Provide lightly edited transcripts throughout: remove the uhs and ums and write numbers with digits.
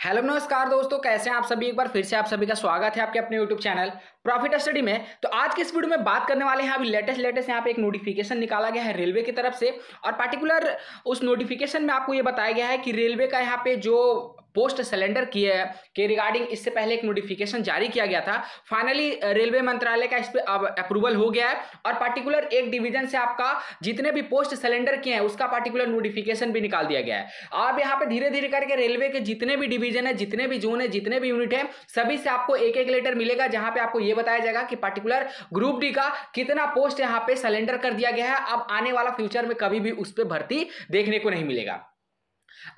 Hello नमस्कार दोस्तों, कैसे हैं आप सभी। एक बार फिर से आप सभी का स्वागत है आपके अपने यूट्यूब चैनल प्रॉफिट स्टडी में। तो आज के इस वीडियो में बात करने वाले हैं अभी लेटेस्ट यहाँ पे एक नोटिफिकेशन निकाला गया है रेलवे की तरफ से, और पार्टिकुलर उस नोटिफिकेशन में आपको ये बताया गया है कि रेलवे का यहाँ पे जो पोस्ट सिलेंडर किए है के रिगार्डिंग इससे पहले एक नोटिफिकेशन जारी किया गया था। फाइनली रेलवे मंत्रालय का इस पर अब अप्रूवल हो गया है, और पार्टिकुलर एक डिवीजन से आपका जितने भी पोस्ट सिलेंडर किए हैं उसका पार्टिकुलर नोटिफिकेशन भी निकाल दिया गया है। अब यहाँ पे धीरे धीरे करके रेलवे के जितने भी डिवीजन है, जितने भी जोन है, जितने भी यूनिट है, सभी से आपको एक एक लेटर मिलेगा जहां पे आपको ये बताया जाएगा कि पार्टिकुलर ग्रुप डी का कितना पोस्ट यहाँ पे सिलेंडर कर दिया गया है। अब आने वाला फ्यूचर में कभी भी उस पर भर्ती देखने को नहीं मिलेगा।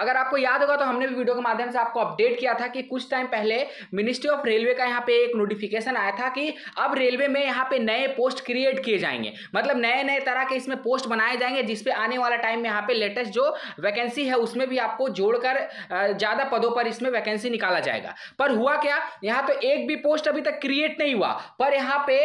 अगर आपको याद होगा तो हमने भी वीडियो के माध्यम से आपको अपडेट किया था कि कुछ टाइम पहले मिनिस्ट्री ऑफ रेलवे का यहाँ पे एक नोटिफिकेशन आया था कि अब रेलवे में यहाँ पे नए पोस्ट क्रिएट किए जाएंगे, मतलब नए नए तरह के इसमें पोस्ट बनाए जाएंगे, जिसपे आने वाला टाइम में यहाँ पे लेटेस्ट जो वैकेंसी है उसमें भी आपको जोड़कर ज्यादा पदों पर इसमें वैकेंसी निकाला जाएगा। पर हुआ क्या, यहाँ तो एक भी पोस्ट अभी तक क्रिएट नहीं हुआ, पर यहाँ पे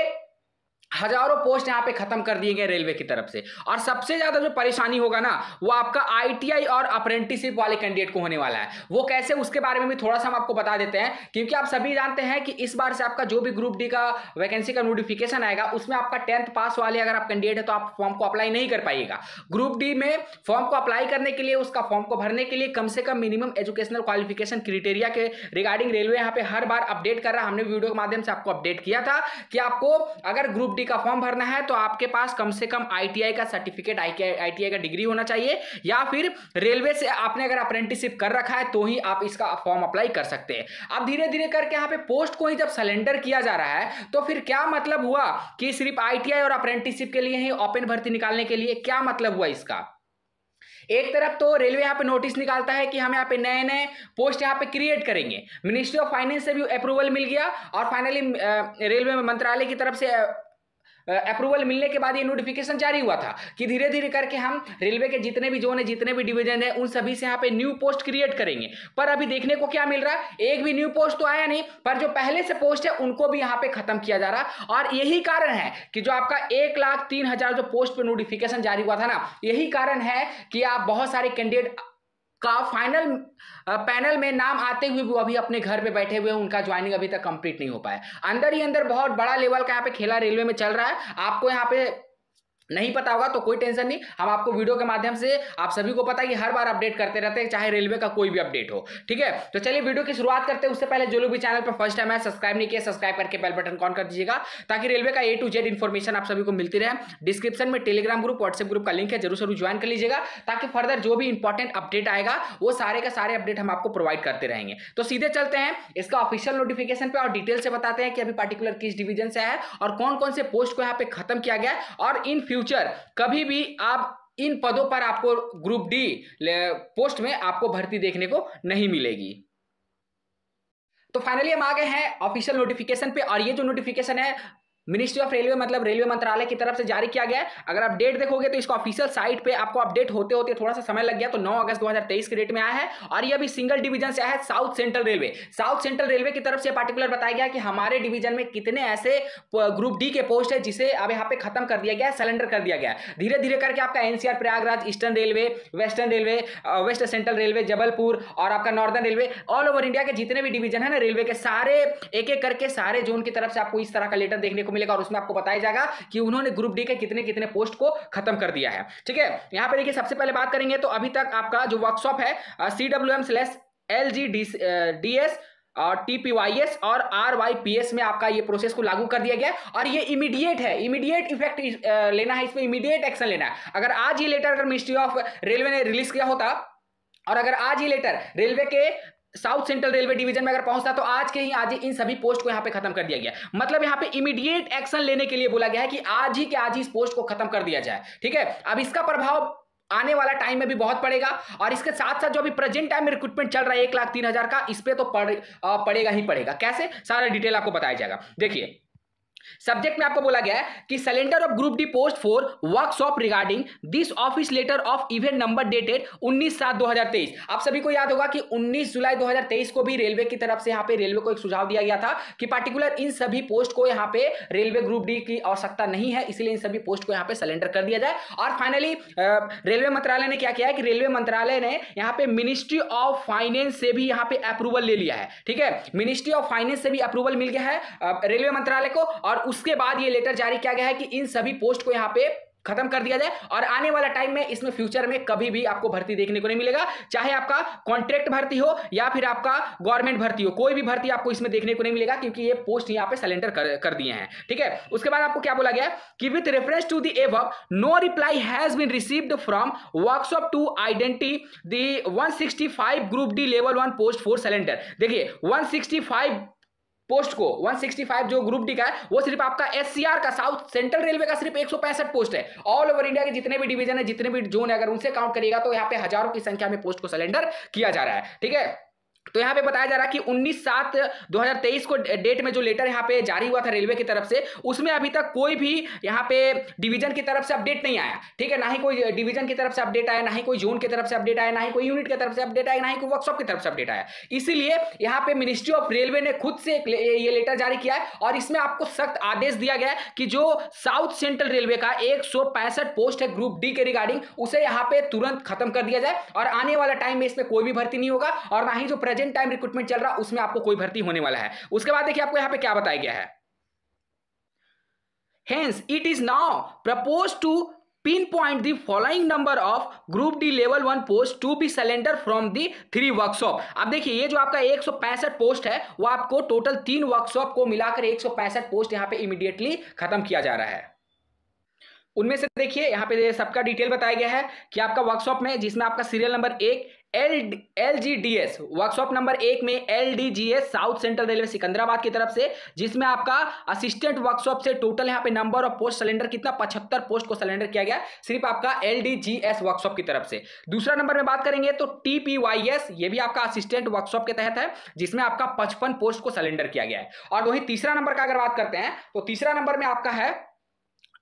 हजारों पोस्ट यहां पे खत्म कर दिए गए रेलवे की तरफ से। और सबसे ज्यादा जो परेशानी होगा ना वो आपका आईटीआई और अप्रेंटिसशिप वाले कैंडिडेट को होने वाला है। वो कैसे, उसके बारे में भी थोड़ा सा हम आपको बता देते हैं, क्योंकि आप सभी जानते हैं कि इस बार से आपका जो भी ग्रुप डी का वैकेंसी का नोटिफिकेशन आएगा उसमें आपका 10th पास वाले अगर आप कैंडिडेट है तो आप फॉर्म को अप्लाई नहीं कर पाइएगा। ग्रुप डी में फॉर्म को अप्लाई करने के लिए, उसका फॉर्म को भरने के लिए कम से कम मिनिमम एजुकेशनल क्वालिफिकेशन क्राइटेरिया के रिगार्डिंग रेलवे यहाँ पे हर बार अपडेट कर रहा है। हमने वीडियो के माध्यम से आपको अपडेट किया था कि आपको अगर ग्रुप डी का फॉर्म भरना है तो आपके पास कम से कम आईटीआई का सर्टिफिकेट, आईटीआई का डिग्री होना चाहिए, या फिर रेलवे से आपने अगर अप्रेंटिसशिप कर रखा है तो ही आप इसका फॉर्म अप्लाई कर सकते हैं। अब धीरे धीरे करके यहाँ पे पोस्ट को ही जब सिलेंडर किया जा रहा है तो फिर क्या मतलब हुआ कि सिर्फ आईटीआई और अप्रेंटिसशिप के लिए ही ओपन भर्ती निकालने के लिए क्या मतलब हुआ इसका। एक तरफ तो रेलवे यहाँ पे नोटिस निकालता है कि हम यहाँ पे नए नए पोस्ट यहाँ पे क्रिएट करेंगे, मिनिस्ट्री ऑफ फाइनेंस से भी अप्रूवल मिल गया, और फाइनली रेलवे मंत्रालय की तरफ से अप्रूवल मिलने के बाद ये नोटिफिकेशन जारी हुआ था कि धीरे धीरे करके हम रेलवे के जितने भी जोन है, जितने भी डिवीजन है, उन सभी से यहाँ पे न्यू पोस्ट क्रिएट करेंगे। पर अभी देखने को क्या मिल रहा है, एक भी न्यू पोस्ट तो आया नहीं, पर जो पहले से पोस्ट है उनको भी यहाँ पे खत्म किया जा रहा। और यही कारण है कि जो आपका 1,03,000 जो पोस्ट पे नोटिफिकेशन जारी हुआ था ना, यही कारण है कि आप बहुत सारे कैंडिडेट का फाइनल पैनल में नाम आते हुए वो अभी अपने घर पे बैठे हुए हैं, उनका ज्वाइनिंग अभी तक कंप्लीट नहीं हो पाया। अंदर ही अंदर बहुत बड़ा लेवल का यहाँ पे खेला रेलवे में चल रहा है। आपको यहाँ पे नहीं पता होगा तो कोई टेंशन नहीं, हम आपको वीडियो के माध्यम से आप सभी को पता है कि हर बार अपडेट करते रहते हैं, चाहे रेलवे का कोई भी अपडेट हो। ठीक है, तो चलिए वीडियो की शुरुआत करते हैं। उससे पहले जो लोग भी चैनल पर फर्स्ट टाइम है सब्सक्राइब नहीं किया, सब्सक्राइब करके बेल बटन ऑन कर दीजिएगा, ताकि रेलवे का A to Z इन्फॉर्मेशन आप सभी को मिलती रहे। डिस्क्रिप्शन में टेलीग्राम ग्रुप, व्हाट्सएप ग्रुप का लिंक है, जरूर ज्वाइन कर लीजिएगा, ताकि फर्दर जो भी इंपॉर्टेंट अपडेट आएगा वो सारे का सारे अपडेट हम आपको प्रोवाइड करते रहेंगे। तो सीधे चलते हैं इसका ऑफिशियल नोटिफिकेशन पे और डिटेल से बताते हैं कि अभी पार्टिकुलर किस डिवीजन से है और कौन कौन से पोस्ट को यहाँ पे खत्म किया गया है, और इन फ्यूचर कभी भी आप इन पदों पर आपको ग्रुप डी पोस्ट में आपको भर्ती देखने को नहीं मिलेगी। तो फाइनली हम आ गए हैं ऑफिशियल नोटिफिकेशन पे, और ये जो नोटिफिकेशन है मिनिस्ट्री ऑफ रेलवे मतलब रेलवे मंत्रालय की तरफ से जारी किया गया है। अगर आप डेट देखोगे तो इसका ऑफिशियल साइट पे आपको अपडेट होते होते थोड़ा सा समय लग गया, तो 9 अगस्त 2023 के डेट में आया है, और ये अभी सिंगल डिवीजन से आया है, south central railway. South central railway की तरफ से पार्टिकुलर बताया गया कि हमारे डिवीजन में कितने ऐसे ग्रुप डी के पोस्ट है जिसे अब यहाँ पे खत्म कर दिया गया है, सिलेंडर कर दिया गया है। धीरे धीरे करके आपका NCR Prayagraj, eastern railway, western railway, west central railway, Jabalpur और आपका northern railway, all over India के जितने भी डिवीजन है ना रेलवे के, सारे एक एक करके सारे जोन की तरफ से आपको इस तरह का लेटर देखने को मिलेगा, और उसमें आपको बताया जाएगा कि उन्होंने ग्रुप डी के कितने कितने पोस्ट को खत्म कर दिया है। ठीक है, यहां पे देखिए सबसे पहले बात करेंगे तो अभी तक आपका जो वर्कशॉप है CWM/LGDS और TPYS और RYPS में आपका ये प्रोसेस को लागू कर दिया गया, और ये इमीडिएट है, इमीडिएट इफेक्ट लेना है, इस पे इमीडिएट एक्शन लेना है। अगर आज ये लेटर अगर मिनिस्ट्री ऑफ रेलवे ने रिलीज किया होता, और अगर आज ये लेटर रेलवे के साउथ सेंट्रल रेलवे डिवीजन में अगर पहुंचता तो आज ही इन सभी पोस्ट को यहां पे खत्म कर दिया गया। मतलब यहां पे इमीडिएट एक्शन लेने के लिए बोला गया है कि आज ही इस पोस्ट को खत्म कर दिया जाए। ठीक है, अब इसका प्रभाव आने वाला टाइम में भी बहुत पड़ेगा, और इसके साथ साथ जो अभी प्रेजेंट टाइम में रिक्रूटमेंट चल रहा है 1,03,000 का, इस पे तो पड़ेगा ही पड़ेगा। कैसे, सारा डिटेल आपको बताया जाएगा। देखिए सब्जेक्ट में आपको बोला गया है कि cylinder of group D post for workshop regarding this office letter of event number dated 19/7/2023। आप सभी को याद होगा कि 19 जुलाई 2023 को भी रेलवे की तरफ से यहां पे रेलवे को एक सुझाव दिया गया था कि पार्टिकुलर इन सभी पोस्ट को यहां पे रेलवे ग्रुप डी की आवश्यकता नहीं है, इसलिए इन सभी पोस्ट को यहां पे सिलेंडर कर दिया जाए। और फाइनली रेलवे मंत्रालय ने क्या किया है कि रेलवे मंत्रालय ने यहां पे मिनिस्ट्री ऑफ फाइनेंस से भी यहां पे अप्रूवल ले लिया है। ठीक है, मिनिस्ट्री ऑफ फाइनेंस से भी अप्रूवल मिल गया है रेलवे मंत्रालय को, और उसके बाद ये लेटर जारी किया गया है कि इन सभी पोस्ट को यहां पे खत्म कर दिया जाए। और आने वाला टाइम में इसमें फ्यूचर में कभी भी आपको भर्ती देखने को नहीं मिलेगा, चाहे आपका कॉन्ट्रैक्ट भर्ती हो या फिर आपका गवर्नमेंट भर्ती हो, कोई भी भर्ती आपको इसमें देखने को नहीं मिलेगा, क्योंकि ये पोस्ट यहां पे सिलेंडर कर दिए हैं। ठीक है, उसके बाद आपको क्या बोला गया कि with reference to the above no reply has been received from workshop to identity the 165 group D level 1 post for cylinder. देखिए 165 पोस्ट को 165 जो ग्रुप डी का है वो सिर्फ आपका एससीआर का साउथ सेंट्रल रेलवे का सिर्फ 165 पोस्ट है। ऑल ओवर इंडिया के जितने भी डिवीजन है, जितने भी जोन है, अगर उनसे काउंट करिएगा तो यहाँ पे हजारों की संख्या में पोस्ट को सिलेंडर किया जा रहा है। ठीक है, तो यहां पे बताया जा रहा है कि 19/7/2023 को डेट में जो लेटर यहां पे जारी हुआ था रेलवे की तरफ से, उसमें अभी तक कोई भी यहां पे डिवीजन की तरफ से अपडेट नहीं आया। ठीक है, ना ही कोई डिवीजन की तरफ से अपडेट आया, ना ही कोई जोन की तरफ से अपडेट आया, ना ही कोई यूनिट की तरफ से अपडेट आया, ना ही कोई वर्कशॉप की तरफ से अपडेट आया। इसीलिए यहां पे मिनिस्ट्री ऑफ रेलवे ने खुद से ये लेटर जारी किया है और इसमें आपको सख्त आदेश दिया गया है कि जो साउथ सेंट्रल रेलवे का 165 पोस्ट है ग्रुप डी के रिगार्डिंग, उसे यहां पे तुरंत खत्म कर दिया जाए और आने वाला टाइम में इसमें कोई भी भर्ती नहीं होगा, और ना ही जो प्रेजेंट टाइम रिक्रूटमेंट चल रहा उसमें आपको कोई भर्ती होने वाला है। उसके बाद देखिए आपको यहां पे क्या बताया गया है, hence it is now proposed to pinpoint the following number of group D level 1 post to be surrender from the 3 workshop. अब देखिए ये जो आपका 165 पोस्ट है वो आपको टोटल 3 वर्कशॉप को मिलाकर 165 पोस्ट यहां पे इमीडिएटली खत्म किया जा रहा है। उनमें से देखिए यहाँ पे सबका डिटेल बताया गया है कि आपका वर्कशॉप में, जिसमें आपका serial number 1 LGDS workshop number 1 में LDGS south central railway Secunderabad की तरफ से, जिसमें आपका असिस्टेंट वर्कशॉप से टोटल यहाँ पे नंबर ऑफ पोस्ट सिलेंडर कितना 75 पोस्ट को सिलेंडर किया गया सिर्फ आपका LDGS वर्कशॉप की तरफ से। दूसरा नंबर में बात करेंगे तो TPYS, ये भी आपका असिस्टेंट वर्कशॉप के तहत है, जिसमें आपका 55 पोस्ट को सिलेंडर किया गया है। और वही तीसरा नंबर का अगर बात करते हैं तो तीसरा नंबर में आपका है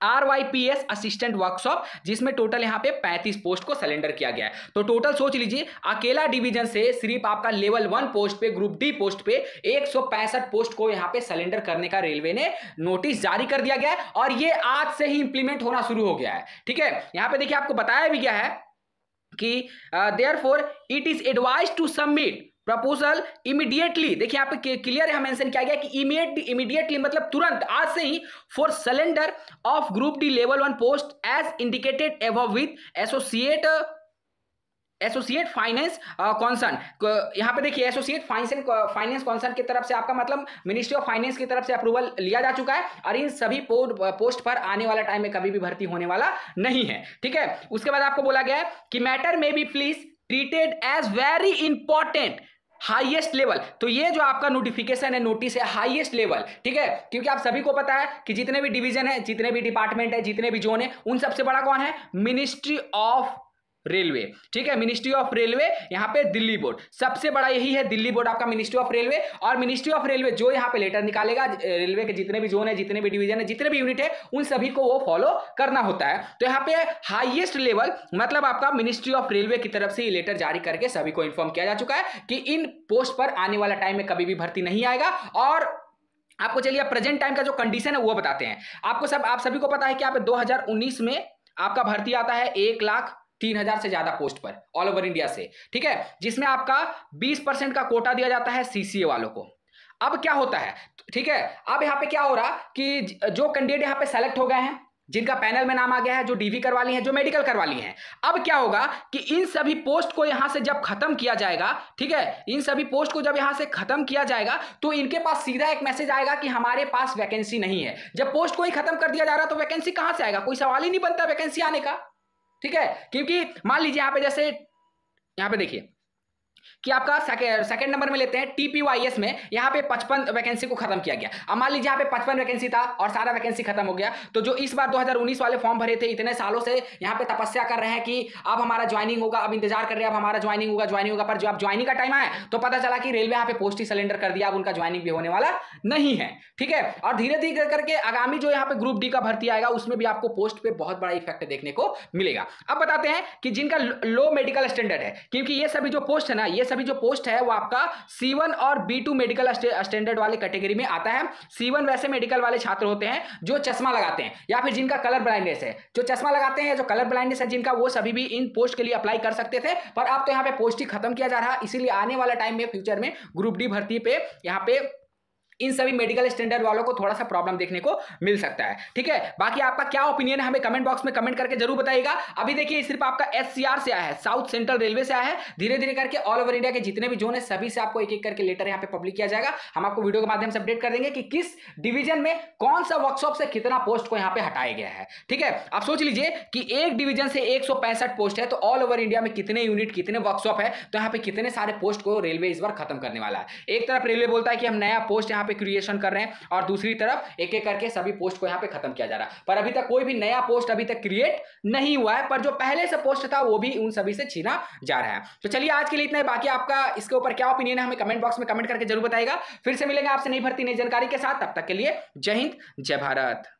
RYPS असिस्टेंट वर्कशॉप, जिसमें टोटल यहां पे 35 पोस्ट को सिलेंडर किया गया है। तो टोटल सोच लीजिए अकेला डिवीजन से सिर्फ आपका लेवल 1 पोस्ट पे, ग्रुप डी पोस्ट पे 165 पोस्ट को यहां पे सिलेंडर करने का रेलवे ने नोटिस जारी कर दिया गया है और ये आज से ही इंप्लीमेंट होना शुरू हो गया है। ठीक है, यहां पे देखिए आपको बताया भी गया है कि therefore it is advised to submit proposal immediately. देखिए यहाँ पे क्लियर है मेंशन किया गया कि इमीडिएटली मतलब तुरंत, आज से ही, for cylinder of group D level 1 post as indicated above with associate finance concern. यहाँ पे देखिए एसोसिएट फाइनेंस कॉन्सर्न की तरफ से आपका मतलब मिनिस्ट्री ऑफ फाइनेंस की तरफ से अप्रूवल लिया जा चुका है और इन सभी पोस्ट पर आने वाला टाइम में कभी भी भर्ती होने वाला नहीं है। ठीक है, उसके बाद आपको बोला गया है कि मैटर में be please treated as very important highest level. तो ये जो आपका नोटिफिकेशन है, नोटिस है, हाईएस्ट लेवल। ठीक है, क्योंकि आप सभी को पता है कि जितने भी डिवीजन है, जितने भी डिपार्टमेंट है, जितने भी जोन है, उन सबसे बड़ा कौन है? Ministry of railway. ठीक है, मिनिस्ट्री ऑफ रेलवे, यहां पे दिल्ली बोर्ड सबसे बड़ा यही है, दिल्ली बोर्ड आपका मिनिस्ट्री ऑफ रेलवे। और मिनिस्ट्री ऑफ रेलवे जो यहां पे लेटर निकालेगा, रेलवे के जितने भी जोन है, जितने भी डिवीजन है, जितने भी यूनिट है, उन सभी को वो फॉलो करना होता है। तो यहां पे हाईएस्ट लेवल मतलब आपका मिनिस्ट्री ऑफ रेलवे की तरफ से ये लेटर जारी करके सभी को इन्फॉर्म किया जा चुका है कि इन पोस्ट पर आने वाला टाइम में कभी भी भर्ती नहीं आएगा। और आपको चलिए प्रेजेंट टाइम का जो कंडीशन है वो बताते हैं। आप सभी को पता है कि आप 2019 में आपका भर्ती आता है 1,03,000 से ज्यादा पोस्ट पर ऑल ओवर इंडिया से। ठीक है, जिसमें आपका 20% का कोटा दिया जाता है सीसीए वालों को। अब क्या होता है, ठीक है, अब यहां पे क्या हो रहा कि जो कैंडिडेट यहां पे सेलेक्ट हो गए हैं, जिनका पैनल में नाम आ गया है, जो डीवी करवा ली है, जो मेडिकल करवा ली है, अब क्या होगा कि इन सभी पोस्ट को यहां से जब खत्म किया जाएगा, ठीक है, इन सभी पोस्ट को जब यहां से खत्म किया जाएगा तो इनके पास सीधा एक मैसेज आएगा कि हमारे पास वैकेंसी नहीं है। जब पोस्ट को ही खत्म कर दिया जा रहा तो वैकेंसी कहां से आएगा? कोई सवाल ही नहीं बनता वैकेंसी आने का। ठीक है, क्योंकि मान लीजिए यहां पे, जैसे यहां पे देखिए कि आपका सेकंड नंबर में लेते हैं टीपीवाईएस में, यहाँ पे 55 वैकेंसी को खत्म किया गया। अब मान लीजिए यहाँ पे 55 वैकेंसी था और सारा वैकेंसी खत्म हो गया, तो जो इस बार 2019 वाले फॉर्म भरे थे, इतने सालों से यहाँ पे तपस्या कर रहे हैं कि अब हमारा ज्वाइनिंग होगा, अब इंतजार कर रहे हैं अब हमारा ज्वाइनिंग होगा, पर जब ज्वाइनिंग का टाइम आया तो पता चला कि रेलवे यहाँ पे पोस्ट ही सिलेंडर कर दिया, अब उनका ज्वाइनिंग भी होने वाला नहीं है। ठीक है, और धीरे धीरे करके आगामी जो यहाँ पे ग्रुप डी का भर्ती आएगा उसमें भी आपको पोस्ट पे बहुत बड़ा इफेक्ट देखने को मिलेगा। अब बताते हैं कि जिनका लो मेडिकल स्टैंडर्ड है, क्योंकि ये सभी जो पोस्ट है ना, ये सभी जो पोस्ट है वो आपका C1 और B2 मेडिकल स्टैंडर्ड वाले कैटेगरी में आता है। C1 वैसे मेडिकल वाले छात्र होते हैं जो चश्मा लगाते हैं या फिर जिनका कलर ब्लाइंडनेस है, जो चश्मा लगाते हैं, जो कलर ब्लाइंडनेस है जिनका, वो सभी भी इन पोस्ट के लिए अप्लाई कर सकते थे, पर अब तो यहाँ पे पोस्ट ही खत्म किया जा रहा है। इसीलिए आने वाला टाइम में फ्यूचर में ग्रुप डी भर्ती पे यहाँ पे इन सभी मेडिकल स्टैंडर्ड वालों को थोड़ा सा प्रॉब्लम देखने को मिल सकता है। ठीक है, बाकी आपका क्या ओपिनियन है हमें कमेंट बॉक्स में कमेंट करके जरूर बताइएगा। अभी देखिए सिर्फ आपका SCR से आया है, साउथ सेंट्रल रेलवे से आया है, धीरे धीरे करके ऑल ओवर इंडिया के जितने भी जोन है सभी से आपको एक एक करके लेटर यहाँ पे पब्लिक किया जाएगा। हम आपको वीडियो के माध्यम से अपडेट कर देंगे कि किस डिवीजन में कौन सा वर्कशॉप से कितना पोस्ट को यहाँ पे हटाया गया है। ठीक है, आप सोच लीजिए कि एक डिवीजन से 165 पोस्ट है, तो ऑल ओवर इंडिया में कितने यूनिट, कितने वर्कशॉप है, तो यहाँ पे कितने सारे पोस्ट को रेलवे इस बार खत्म करने वाला है। एक तरफ रेलवे बोलता है कि हम नया पोस्ट यहाँ पे क्रिएशन कर रहे हैं, और दूसरी तरफ एक एक करके सभी पोस्ट को यहां पे खत्म किया जा रहा है, पर अभी तक कोई भी नया पोस्ट अभी तक क्रिएट नहीं हुआ है, पर जो पहले से पोस्ट था वो भी उन सभी से छीना जा रहा है। तो चलिए आज के लिए इतना ही, बाकी आपका इसके ऊपर क्या ओपिनियन है हमें कमेंट बॉक्स में कमेंट करके जरूर बताइएगा। फिर से मिलेंगे आपसे नई भर्ती नई जानकारी के साथ, तब तक के लिए जय हिंद जय भारत।